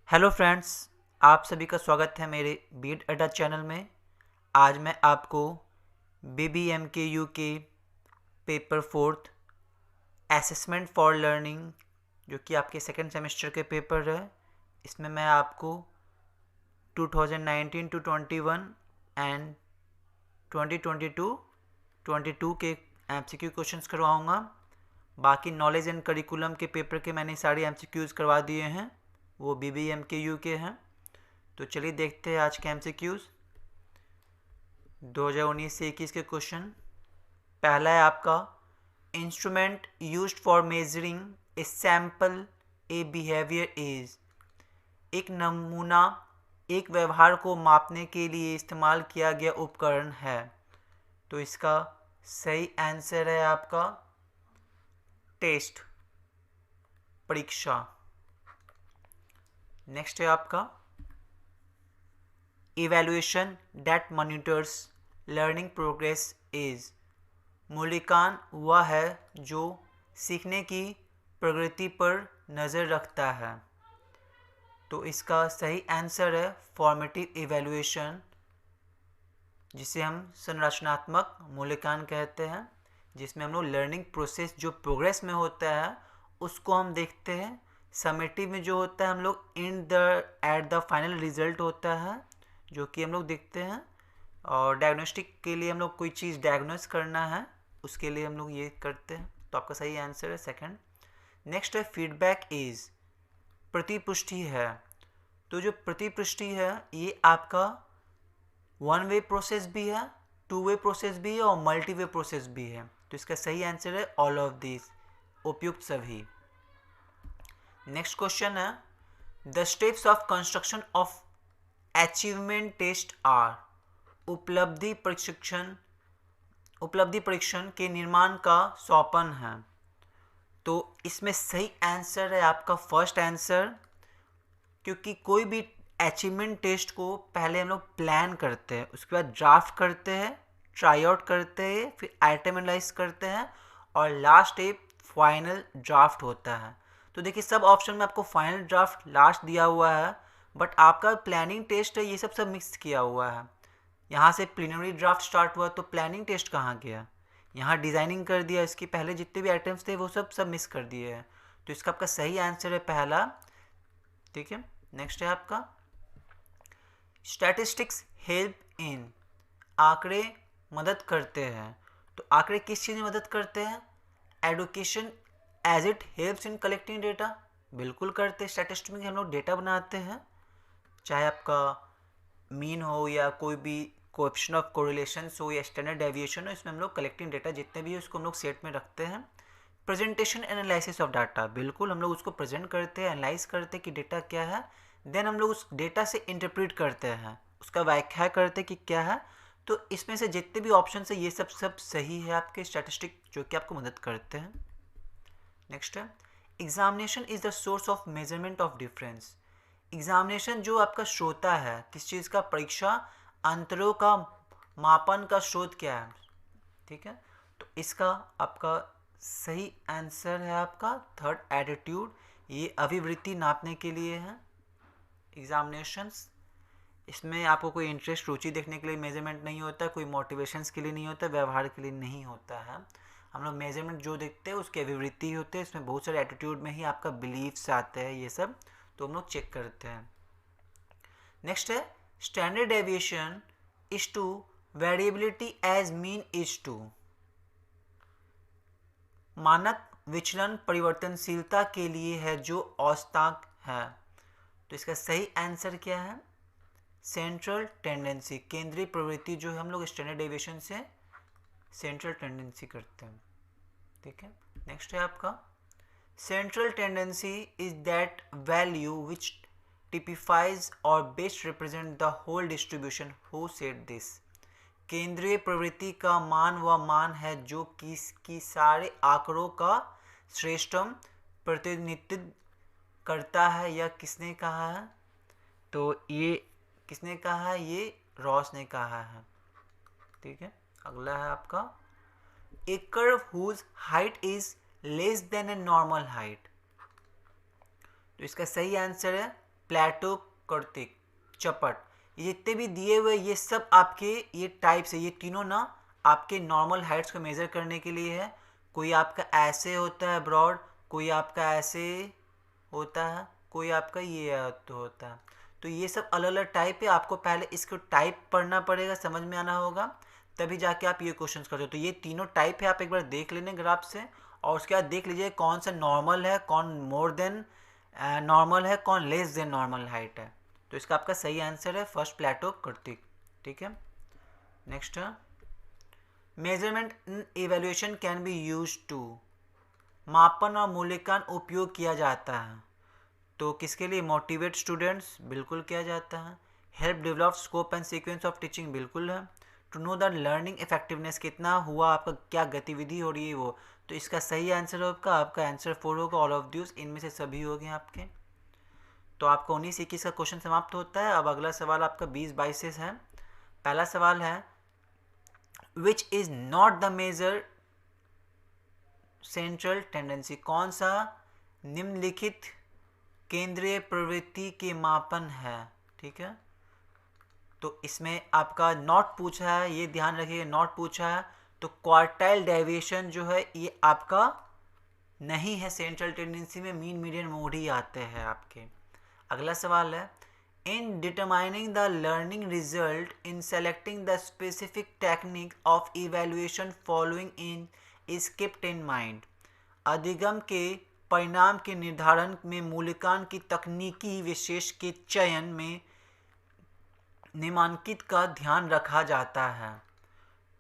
Hello friends, आप सभी का स्वागत है मेरे बीट अड्डा चैनल में। आज मैं आपको BBMKU के paper fourth assessment for learning, जो कि आपके सेकेंड सेमेस्टर के पेपर है, इसमें मैं आपको 2019 to 21 एंड 2022 के MCQ क्वेश्चंस करवाऊँगा। बाकी नॉलेज एंड करिकुलम के पेपर के मैंने सारे MCQs करवा दिए हैं, वो BBMKU के हैं। तो चलिए देखते हैं आज के MCQs। 2019 से 21 के क्वेश्चन। पहला है आपका, instrument used for measuring A sample A behaviour is. एक नमूना एक व्यवहार को मापने के लिए इस्तेमाल किया गया उपकरण है। तो इसका सही आंसर है आपका टेस्ट, परीक्षा। नेक्स्ट है आपका, evaluation that monitors learning progress is. मूल्यांकन वह है जो सीखने की प्रगति पर नज़र रखता है। तो इसका सही आंसर है फॉर्मेटिव इवैल्यूएशन, जिसे हम संरचनात्मक मूल्यांकन कहते हैं, जिसमें हम लोग लर्निंग प्रोसेस जो प्रोग्रेस में होता है उसको हम देखते हैं। समेटिव में जो होता है हम लोग एट द फाइनल रिजल्ट होता है, जो कि हम लोग देखते हैं। और डायग्नोस्टिक के लिए हम लोग कोई चीज़ डायग्नोस करना है, उसके लिए हम लोग ये करते हैं। तो आपका सही आंसर है सेकंड। नेक्स्ट है फीडबैक इज, प्रतिपुष्टि है। तो जो प्रतिपुष्टि है ये आपका वन वे प्रोसेस भी है, टू वे प्रोसेस भी है और मल्टी वे प्रोसेस भी है। तो इसका सही आंसर है ऑल ऑफ दिस, उपयुक्त सभी। नेक्स्ट क्वेश्चन है, the steps of construction of achievement test are. उपलब्धि परीक्षण के निर्माण का सोपान है। तो इसमें सही आंसर है आपका फर्स्ट आंसर, क्योंकि कोई भी अचीवमेंट टेस्ट को पहले हम लोग प्लान करते हैं, उसके बाद ड्राफ्ट करते हैं, ट्राई आउट करते हैं, फिर आइटम एनालाइज करते हैं और लास्ट स्टेप फाइनल ड्राफ्ट होता है। तो देखिए सब ऑप्शन में आपको फाइनल ड्राफ्ट लास्ट दिया हुआ है, बट आपका प्लानिंग टेस्ट है, ये सब मिक्स किया हुआ है। यहाँ से प्रीलिमिनरी ड्राफ्ट स्टार्ट हुआ तो प्लानिंग टेस्ट कहाँ गया, यहाँ डिज़ाइनिंग कर दिया, इसके पहले जितने भी आइटम्स थे वो सब मिस कर दिए हैं। तो इसका आपका सही आंसर है पहला। ठीक है, नेक्स्ट है आपका, स्टैटिस्टिक्स हेल्प इन। आंकड़े मदद करते हैं। तो आंकड़े किस चीज़ में मदद करते हैं? Education as it helps in collecting data. बिल्कुल करते हैं। स्टैटिस्टिक्स में हम लोग डेटा बनाते हैं, चाहे आपका मीन हो या कोई भी कोएफिशिएंट ऑफ कोरिलेशन हो या स्टैंडर्ड डेविएशन हो, इसमें हम लोग कलेक्टिंग डेटा जितने भी है उसको हम लोग सेट में रखते हैं। प्रेजेंटेशन एनालिसिस ऑफ डाटा, बिल्कुल हम लोग उसको प्रेजेंट करते हैं, एनालाइज करते हैं कि डेटा क्या है, देन हम लोग उस डेटा से इंटरप्रेट करते हैं, उसका व्याख्या करते हैं कि क्या है। तो इसमें से जितने भी ऑप्शन है ये सब सही है आपके स्टैटिस्टिक, जो कि आपको मदद करते हैं। नेक्स्ट है, examination is the source of measurement of difference. Examination जो आपका श्रोता है, किस चीज़ का? परीक्षा अंतरों का मापन का स्रोत क्या है? ठीक है, तो इसका आपका सही आंसर है आपका थर्ड, एटीट्यूड। ये अभिवृत्ति नापने के लिए है एग्जामिनेशंस। इसमें आपको कोई इंटरेस्ट, रुचि देखने के लिए मेजरमेंट नहीं होता, कोई मोटिवेशंस के लिए नहीं होता, व्यवहार के लिए नहीं होता है। हम लोग मेजरमेंट जो देखते हैं उसकी अभिवृत्ति होते हैं, इसमें बहुत सारे एटीट्यूड में ही आपका बिलीव्स आते हैं, ये सब तो हम लोग चेक करते हैं। नेक्स्ट है, standard deviation is to variability as mean is to. मानक विचलन परिवर्तनशीलता के लिए है जो औसतांक है। तो इसका सही आंसर क्या है? सेंट्रल टेंडेंसी, केंद्रीय प्रवृत्ति जो है, हम लोग स्टैंडर्ड डेविएशन से सेंट्रल टेंडेंसी करते हैं। ठीक है, नेक्स्ट है आपका, central tendency is that value which typifies or best represent the whole distribution. Who said this? केंद्रीय प्रवृत्ति का मान वह मान है जो किसकी सारे आंकड़ों का श्रेष्ठतम प्रतिनिधित्व करता है, या किसने कहा है? तो ये किसने कहा है? ये रॉस ने कहा है। ठीक है, अगला है आपका, ए curve whose height is less than a normal height। तो इसका सही आंसर है प्लेटो, कर्तिक, चपट, ये जितने भी दिए हुए ये सब आपके ये टाइप्स है, ये तीनों ना आपके नॉर्मल हाइट्स को मेज़र करने के लिए है। कोई आपका ऐसे होता है ब्रॉड, कोई आपका ऐसे होता है, कोई आपका ये होता है। तो ये सब अलग अलग टाइप है, आपको पहले इसको टाइप पढ़ना पड़ेगा, समझ में आना होगा, तभी जाके आप ये क्वेश्चंस करते हो। तो ये तीनों टाइप है, आप एक बार देख लेने ग्राफ से, और उसके बाद देख लीजिए कौन सा नॉर्मल है, कौन मोर देन नॉर्मल है, कौन लेस देन नॉर्मल हाइट है। तो इसका आपका सही आंसर है फर्स्ट, प्लेटो, कर्तिक। ठीक है, नेक्स्ट है measurement in evaluation can be use to, मापन और मूल्यांकन उपयोग किया जाता है। तो किसके लिए? मोटिवेट स्टूडेंट्स, बिल्कुल किया जाता है। Help develop scope and sequence of teaching, बिल्कुल है। To know the learning effectiveness, कितना हुआ आपका, क्या गतिविधि हो रही है वो। तो इसका सही आंसर होगा आपका आंसर 4 होगा, ऑल ऑफ दिस, इनमें से सभी हो गए आपके। तो आपका 19-21 का क्वेश्चन समाप्त होता है। अब अगला सवाल आपका 20-22 से है। पहला सवाल है which is not the measure central tendency, कौन सा निम्नलिखित केंद्रीय प्रवृत्ति के मापन है। ठीक है, तो इसमें आपका नॉट पूछा है, ये ध्यान रखिए, नॉट पूछा है। तो क्वार्टाइल डेविएशन जो है ये आपका नहीं है सेंट्रल टेंडेंसी में, मीन मीडियन मोड ही आते हैं आपके। अगला सवाल है in determining the learning result in selecting the specific technique of evaluation following in is keeped in mind, अधिगम के परिणाम के निर्धारण में मूल्यांकन की तकनीकी विशेष के चयन में निम्नलिखित का ध्यान रखा जाता है।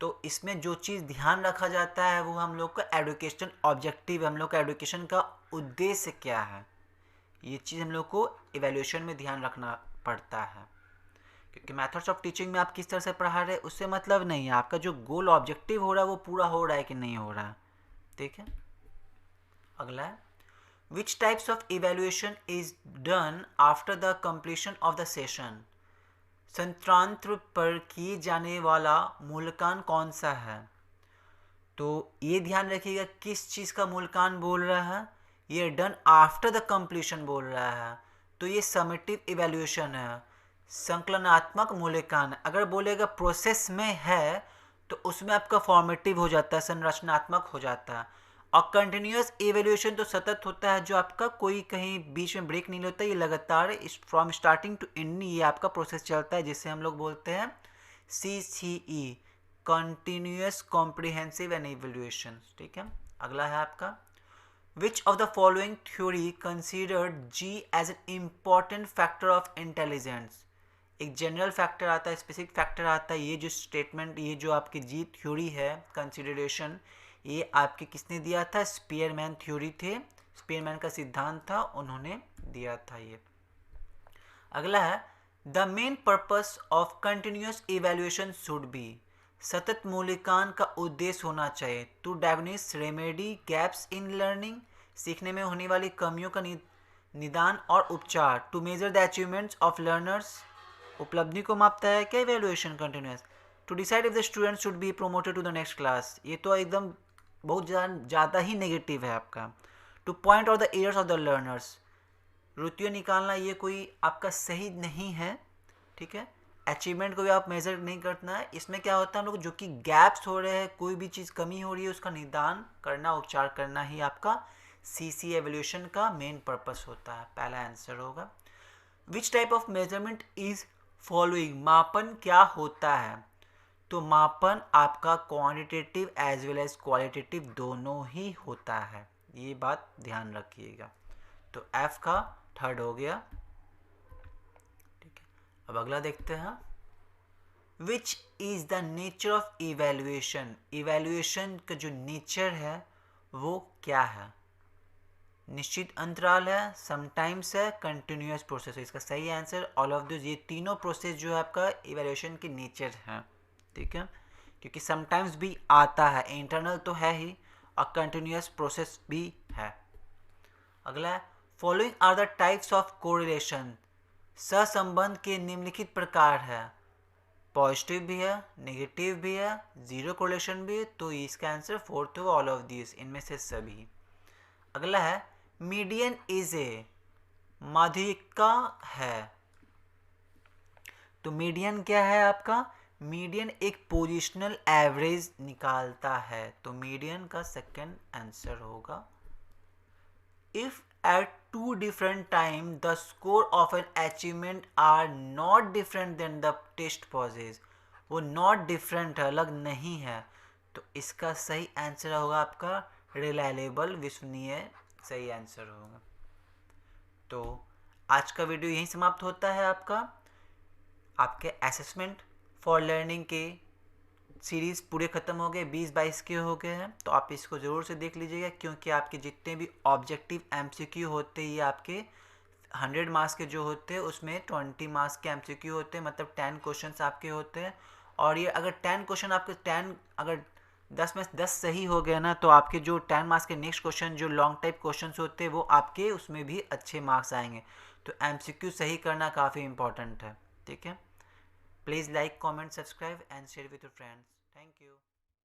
तो इसमें जो चीज़ ध्यान रखा जाता है वो हम लोग का एडुकेशन ऑब्जेक्टिव, हम लोग का एडुकेशन का उद्देश्य क्या है, ये चीज़ हम लोग को इवैल्यूएशन में ध्यान रखना पड़ता है। क्योंकि मेथड्स ऑफ टीचिंग में आप किस तरह से पढ़ा रहे हैं उससे मतलब नहीं है, आपका जो गोल ऑब्जेक्टिव हो रहा है वो पूरा हो रहा है कि नहीं हो रहा है। ठीक है, अगला है which types of evaluation is done after the completion of the session, संत्रांत पर किए जाने वाला मूल्यांकन कौन सा है। तो ये ध्यान रखिएगा किस चीज़ का मूल्यांकन बोल रहा है, ये डन आफ्टर द कंप्लीशन बोल रहा है। तो ये समेटिव इवैल्यूएशन है, संकलनात्मक मूल्यांकन। अगर बोलेगा प्रोसेस में है तो उसमें आपका फॉर्मेटिव हो जाता है, संरचनात्मक हो जाता है। और कंटिन्यूस इवैल्यूएशन तो सतत होता है, जो आपका कोई कहीं बीच में ब्रेक नहीं होता, ये लगातार फ्रॉम स्टार्टिंग टू एंड ये आपका प्रोसेस चलता है, जिससे हम लोग बोलते हैं CCE, continuous comprehensive and evaluation. ठीक है, अगला है आपका which of the following theory considered G as an important factor of intelligence. एक जनरल फैक्टर आता है, स्पेसिफिक फैक्टर आता है। ये जो स्टेटमेंट, ये जो आपकी G थ्योरी है कंसिडरेशन, ये आपके किसने दिया था? स्पीयरमैन थ्योरी थे, स्पीयरमैन का सिद्धांत था, उन्होंने दिया था ये। अगला है the main purpose of continuous evaluation should be, सतत मूल्यांकन का उद्देश्य होना चाहिए to diagnose remedy gaps in learning, सीखने में होने वाली कमियों का निदान और उपचार, to measure the achievements of learners, उपलब्धि को मापता है क्या evaluation continuous, to decide if the student should be promoted to the next class, ये तो एकदम बहुत ज़्यादा ही नेगेटिव है आपका। To point out the arrears of the learners, रुचियाँ निकालना ये कोई आपका सही नहीं है। ठीक है, अचीवमेंट को भी आप मेजर नहीं करना है। इसमें क्या होता है, हम लोग जो कि गैप्स हो रहे हैं, कोई भी चीज़ कमी हो रही है, उसका निदान करना, उपचार करना ही आपका CC एवोल्यूशन का मेन पर्पस होता है। पहला आंसर होगा which type of measurement is following, मापन क्या होता है। तो मापन आपका quantitative as well as qualitative दोनों ही होता है, ये बात ध्यान रखिएगा। तो F का थर्ड हो गया। ठीक है, अब अगला देखते हैं which is the nature of evaluation, evaluation का जो नेचर है वो क्या है। निश्चित अंतराल है, समटाइम्स है, कंटिन्यूस प्रोसेस है। इसका सही आंसर ऑल ऑफ दिस, ये तीनों प्रोसेस जो है आपका इवैल्यूएशन की नेचर है। ठीक है, क्योंकि समटाइम्स भी आता है, इंटरनल तो है ही और कंटिन्यूस प्रोसेस भी है। अगला है following are the types of correlation, सहसंबंध के निम्नलिखित प्रकार है, पॉजिटिव भी है, नेगेटिव भी है, जीरो कोरिलेशन भी है। तो इसका आंसर फोर्थ होगा, ऑल ऑफ दिस, इनमें से सभी। अगला है मीडियन इज ए माध्यिका है। तो मीडियन क्या है आपका? मीडियन एक पोजिशनल एवरेज निकालता है। तो मीडियन का सेकंड आंसर होगा। If at two different time the score of an achievement are not different than the test pauses, वो not different है, अलग नहीं है, तो इसका सही आंसर होगा आपका रिलायबल, विश्वसनीय सही आंसर होगा। तो आज का वीडियो यहीं समाप्त होता है। आपके असेसमेंट फॉर लर्निंग के सीरीज़ पूरे ख़त्म हो गए, 20-22 के हो गए हैं। तो आप इसको ज़रूर से देख लीजिएगा, क्योंकि आपके जितने भी ऑब्जेक्टिव एमसीक्यू होते हैं ये आपके 100 मार्क्स के जो होते हैं उसमें 20 मार्क्स के एमसीक्यू होते हैं, मतलब 10 क्वेश्चंस आपके होते हैं। और ये अगर 10 क्वेश्चन आपके 10 अगर 10 में 10 सही हो गए ना, तो आपके जो 10 मार्क्स के नेक्स्ट क्वेश्चन जो लॉन्ग टाइप क्वेश्चन होते हैं वो आपके उसमें भी अच्छे मार्क्स आएंगे। तो एमसीक्यू सही करना काफ़ी इंपॉर्टेंट है। ठीक है, please like, comment, subscribe and share with your friends. Thank you.